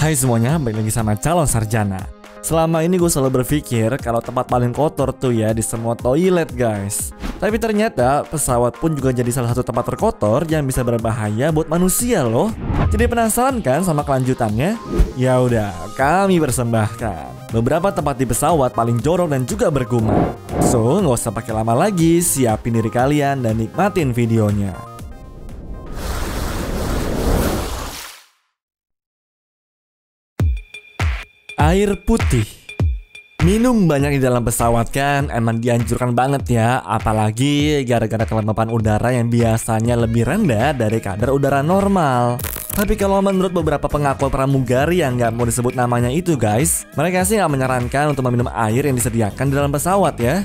Hai semuanya, balik lagi sama calon sarjana. Selama ini gue selalu berpikir kalau tempat paling kotor tuh ya di semua toilet guys. Tapi ternyata pesawat pun juga jadi salah satu tempat terkotor yang bisa berbahaya buat manusia loh. Jadi penasaran kan sama kelanjutannya? Ya udah, kami persembahkan beberapa tempat di pesawat paling jorok dan juga berguna. So, nggak usah pakai lama lagi, siapin diri kalian dan nikmatin videonya. Air putih. Minum banyak di dalam pesawat kan emang dianjurkan banget ya, apalagi gara-gara kelembapan udara yang biasanya lebih rendah dari kadar udara normal. Tapi kalau menurut beberapa pengakuan pramugari yang nggak mau disebut namanya itu guys, mereka sih nggak menyarankan untuk meminum air yang disediakan di dalam pesawat ya.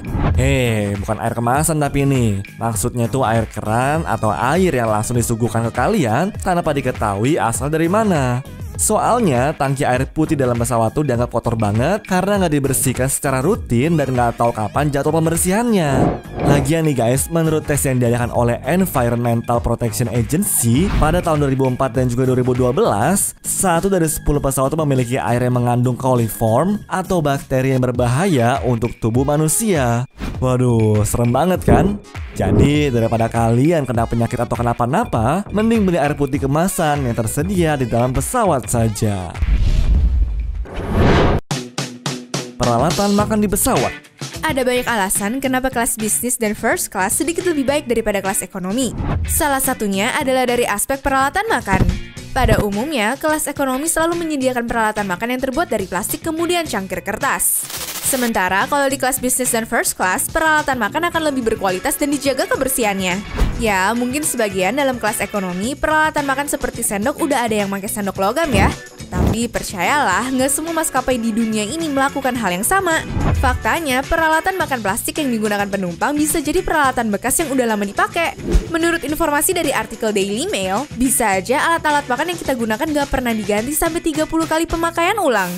Bukan air kemasan tapi ini maksudnya tuh air keran atau air yang langsung disuguhkan ke kalian tanpa diketahui asal dari mana. Soalnya tangki air putih dalam pesawat tuh dianggap kotor banget karena nggak dibersihkan secara rutin dan nggak tahu kapan jadwal pembersihannya. Lagian nih guys, menurut tes yang diadakan oleh Environmental Protection Agency pada tahun 2004 dan juga 2012, 1 dari 10 pesawat itu memiliki air yang mengandung coliform atau bakteri yang berbahaya untuk tubuh manusia. Waduh, serem banget kan? Jadi daripada kalian kena penyakit atau kenapa-napa, mending beli air putih kemasan yang tersedia di dalam pesawat saja. Peralatan makan di pesawat. Ada banyak alasan kenapa kelas bisnis dan first class sedikit lebih baik daripada kelas ekonomi. Salah satunya adalah dari aspek peralatan makan. Pada umumnya, kelas ekonomi selalu menyediakan peralatan makan yang terbuat dari plastik kemudian cangkir kertas. Sementara kalau di kelas bisnis dan first class, peralatan makan akan lebih berkualitas dan dijaga kebersihannya. Ya, mungkin sebagian dalam kelas ekonomi, peralatan makan seperti sendok udah ada yang pakai sendok logam ya. Tapi percayalah, nggak semua maskapai di dunia ini melakukan hal yang sama. Faktanya, peralatan makan plastik yang digunakan penumpang bisa jadi peralatan bekas yang udah lama dipakai. Menurut informasi dari artikel Daily Mail, bisa aja alat-alat makan yang kita gunakan nggak pernah diganti sampai 30 kali pemakaian ulang.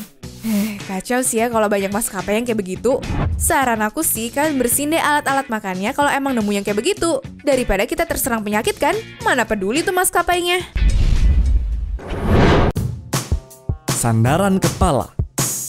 Kacau sih ya kalau banyak maskapai yang kayak begitu. Saran aku sih, kalian bersihin deh alat-alat makannya kalau emang nemu yang kayak begitu. Daripada kita terserang penyakit kan, mana peduli tuh maskapainya. Sandaran kepala.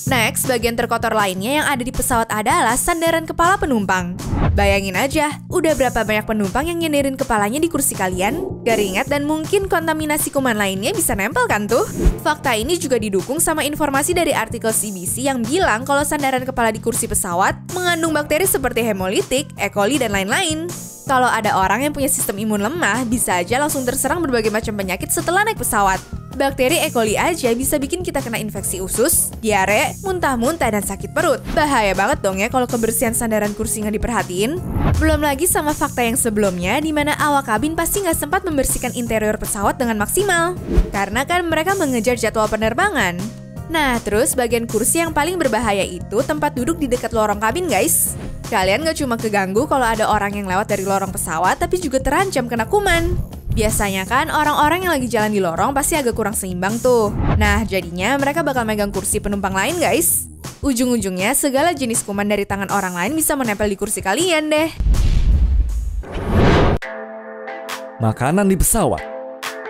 Next, bagian terkotor lainnya yang ada di pesawat adalah sandaran kepala penumpang. Bayangin aja, udah berapa banyak penumpang yang nyenderin kepalanya di kursi kalian? Keringat dan mungkin kontaminasi kuman lainnya bisa nempel kan tuh? Fakta ini juga didukung sama informasi dari artikel CBC yang bilang kalau sandaran kepala di kursi pesawat mengandung bakteri seperti hemolitik, E. coli, dan lain-lain. Kalau ada orang yang punya sistem imun lemah, bisa aja langsung terserang berbagai macam penyakit setelah naik pesawat. Bakteri E. coli aja bisa bikin kita kena infeksi usus, diare, muntah-muntah, dan sakit perut. Bahaya banget dong ya kalau kebersihan sandaran kursi nggak diperhatiin. Belum lagi sama fakta yang sebelumnya, di mana awak kabin pasti nggak sempat membersihkan interior pesawat dengan maksimal. Karena kan mereka mengejar jadwal penerbangan. Nah, terus bagian kursi yang paling berbahaya itu tempat duduk di dekat lorong kabin guys. Kalian nggak cuma keganggu kalau ada orang yang lewat dari lorong pesawat, tapi juga terancam kena kuman. Biasanya kan orang-orang yang lagi jalan di lorong pasti agak kurang seimbang tuh. Nah, jadinya mereka bakal megang kursi penumpang lain guys. Ujung-ujungnya segala jenis kuman dari tangan orang lain bisa menempel di kursi kalian deh. Makanan di pesawat.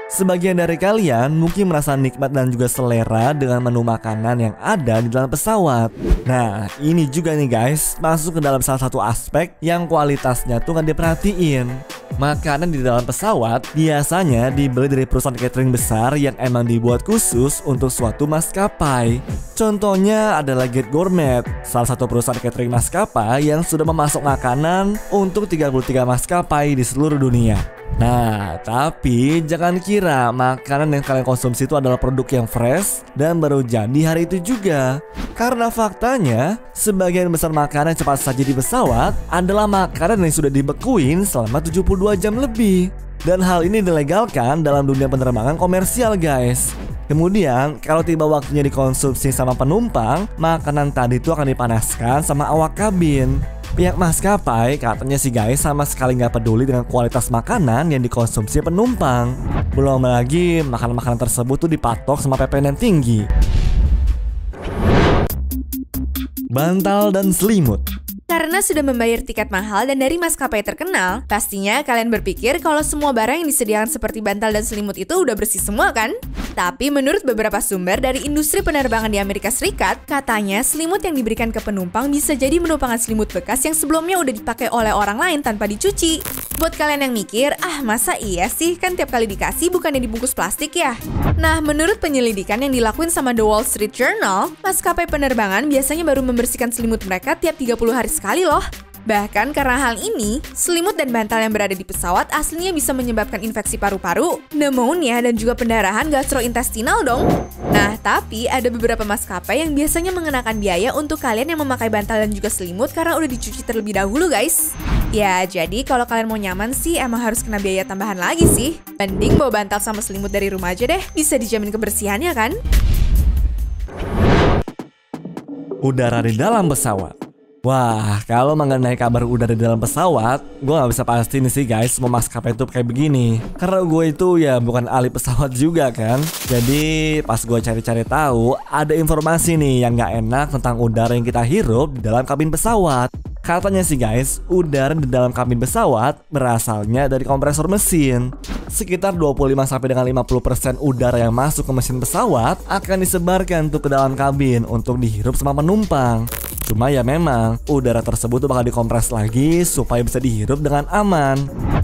Sebagian dari kalian mungkin merasa nikmat dan juga selera dengan menu makanan yang ada di dalam pesawat. Nah, ini juga nih guys, masuk ke dalam salah satu aspek yang kualitasnya tuh nggak diperhatiin. Makanan di dalam pesawat biasanya dibeli dari perusahaan catering besar yang emang dibuat khusus untuk suatu maskapai. Contohnya adalah Get Gourmet, salah satu perusahaan catering maskapai yang sudah memasok makanan untuk 33 maskapai di seluruh dunia. Nah, tapi jangan kira makanan yang kalian konsumsi itu adalah produk yang fresh dan baru jadi hari itu juga. Karena faktanya, sebagian besar makanan cepat saji di pesawat adalah makanan yang sudah dibekuin selama 72 jam lebih. Dan hal ini dilegalkan dalam dunia penerbangan komersial guys. Kemudian, kalau tiba waktunya dikonsumsi sama penumpang, makanan tadi itu akan dipanaskan sama awak kabin. Pihak maskapai katanya sih guys sama sekali nggak peduli dengan kualitas makanan yang dikonsumsi penumpang. Belum lagi makanan-makanan tersebut tuh dipatok sama PPN yang tinggi. Bantal dan selimut. Karena Karena sudah membayar tiket mahal dan dari maskapai terkenal, pastinya kalian berpikir kalau semua barang yang disediakan seperti bantal dan selimut itu udah bersih semua kan? Tapi menurut beberapa sumber dari industri penerbangan di Amerika Serikat, katanya selimut yang diberikan ke penumpang bisa jadi merupakan selimut bekas yang sebelumnya udah dipakai oleh orang lain tanpa dicuci. Buat kalian yang mikir, masa iya sih kan tiap kali dikasih bukannya dibungkus plastik ya? Nah, menurut penyelidikan yang dilakuin sama The Wall Street Journal, maskapai penerbangan biasanya baru membersihkan selimut mereka tiap 30 hari sekali loh. Bahkan karena hal ini, selimut dan bantal yang berada di pesawat aslinya bisa menyebabkan infeksi paru-paru, pneumonia, dan juga pendarahan gastrointestinal dong. Nah, tapi ada beberapa maskapai yang biasanya mengenakan biaya untuk kalian yang memakai bantal dan juga selimut karena udah dicuci terlebih dahulu guys. Ya, jadi kalau kalian mau nyaman sih emang harus kena biaya tambahan lagi sih. Mending bawa bantal sama selimut dari rumah aja deh, bisa dijamin kebersihannya kan? Udara di dalam pesawat. Wah, kalau mengenai kabar udara di dalam pesawat, gue gak bisa pasti nih sih guys, mau maskapai itu kayak begini. Karena gue itu ya bukan ahli pesawat juga kan. Jadi pas gue cari-cari tahu, ada informasi nih yang gak enak tentang udara yang kita hirup di dalam kabin pesawat. Katanya sih guys, udara di dalam kabin pesawat berasalnya dari kompresor mesin. Sekitar 25 sampai dengan 50% udara yang masuk ke mesin pesawat akan disebarkan tuh ke dalam kabin untuk dihirup sama penumpang. Cuma ya memang, udara tersebut tuh bakal dikompres lagi supaya bisa dihirup dengan aman.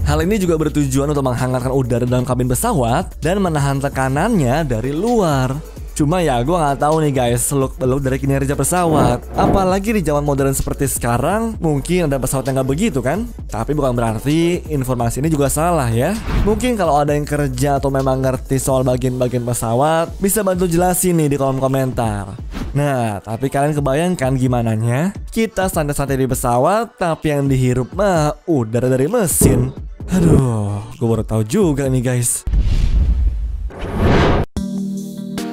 Hal ini juga bertujuan untuk menghangatkan udara dalam kabin pesawat dan menahan tekanannya dari luar. Cuma ya gue gak tahu nih guys seluk-beluk dari kinerja pesawat. Apalagi di zaman modern seperti sekarang, mungkin ada pesawat yang gak begitu kan? Tapi bukan berarti informasi ini juga salah ya. Mungkin kalau ada yang kerja atau memang ngerti soal bagian-bagian pesawat, bisa bantu jelasin nih di kolom komentar. Nah, tapi kalian kebayangkan gimananya? Kita santai-santai di pesawat, tapi yang dihirup mah udara dari mesin. Aduh, gue baru tahu juga nih guys.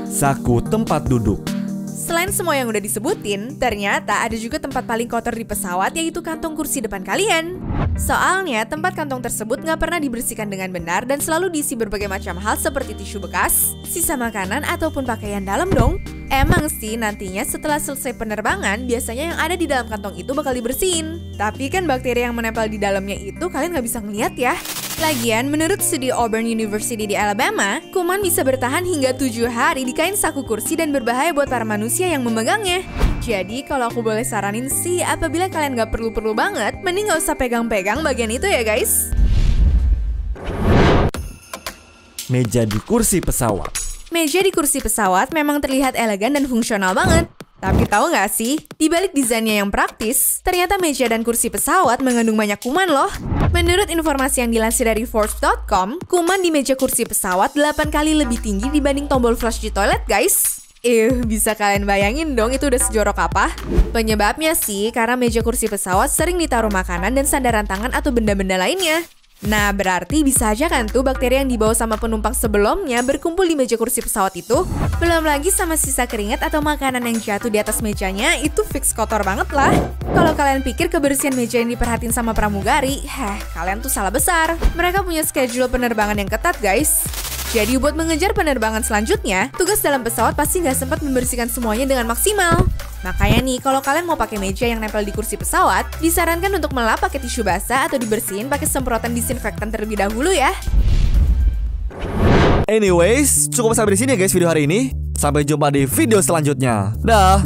Saku tempat duduk. Selain semua yang udah disebutin, ternyata ada juga tempat paling kotor di pesawat, yaitu kantong kursi depan kalian. Soalnya, tempat kantong tersebut nggak pernah dibersihkan dengan benar dan selalu diisi berbagai macam hal seperti tisu bekas, sisa makanan, ataupun pakaian dalam dong. Emang sih nantinya setelah selesai penerbangan, biasanya yang ada di dalam kantong itu bakal dibersihin. Tapi kan bakteri yang menempel di dalamnya itu kalian nggak bisa ngeliat ya. Lagian, menurut studi Auburn University di Alabama, kuman bisa bertahan hingga 7 hari di kain saku kursi dan berbahaya buat para manusia yang memegangnya. Jadi, kalau aku boleh saranin sih, apabila kalian nggak perlu-perlu banget, mending nggak usah pegang-pegang bagian itu ya guys. Meja di kursi pesawat. Meja di kursi pesawat memang terlihat elegan dan fungsional banget. Tapi tahu nggak sih, di balik desainnya yang praktis, ternyata meja dan kursi pesawat mengandung banyak kuman loh. Menurut informasi yang dilansir dari Forbes.com, kuman di meja kursi pesawat 8 kali lebih tinggi dibanding tombol flush di toilet guys. Bisa kalian bayangin dong itu udah sejorok apa? Penyebabnya sih karena meja kursi pesawat sering ditaruh makanan dan sandaran tangan atau benda-benda lainnya. Nah, berarti bisa aja kan tuh bakteri yang dibawa sama penumpang sebelumnya berkumpul di meja kursi pesawat itu. Belum lagi sama sisa keringat atau makanan yang jatuh di atas mejanya, itu fix kotor banget lah. Kalau kalian pikir kebersihan meja yang diperhatiin sama pramugari, kalian tuh salah besar. Mereka punya schedule penerbangan yang ketat guys. Jadi buat mengejar penerbangan selanjutnya, tugas dalam pesawat pasti nggak sempat membersihkan semuanya dengan maksimal. Makanya nih, kalau kalian mau pakai meja yang nempel di kursi pesawat, disarankan untuk melap pakai tisu basah atau dibersihin pakai semprotan disinfektan terlebih dahulu ya. Anyways, cukup sampai di sini ya guys video hari ini. Sampai jumpa di video selanjutnya. Dah.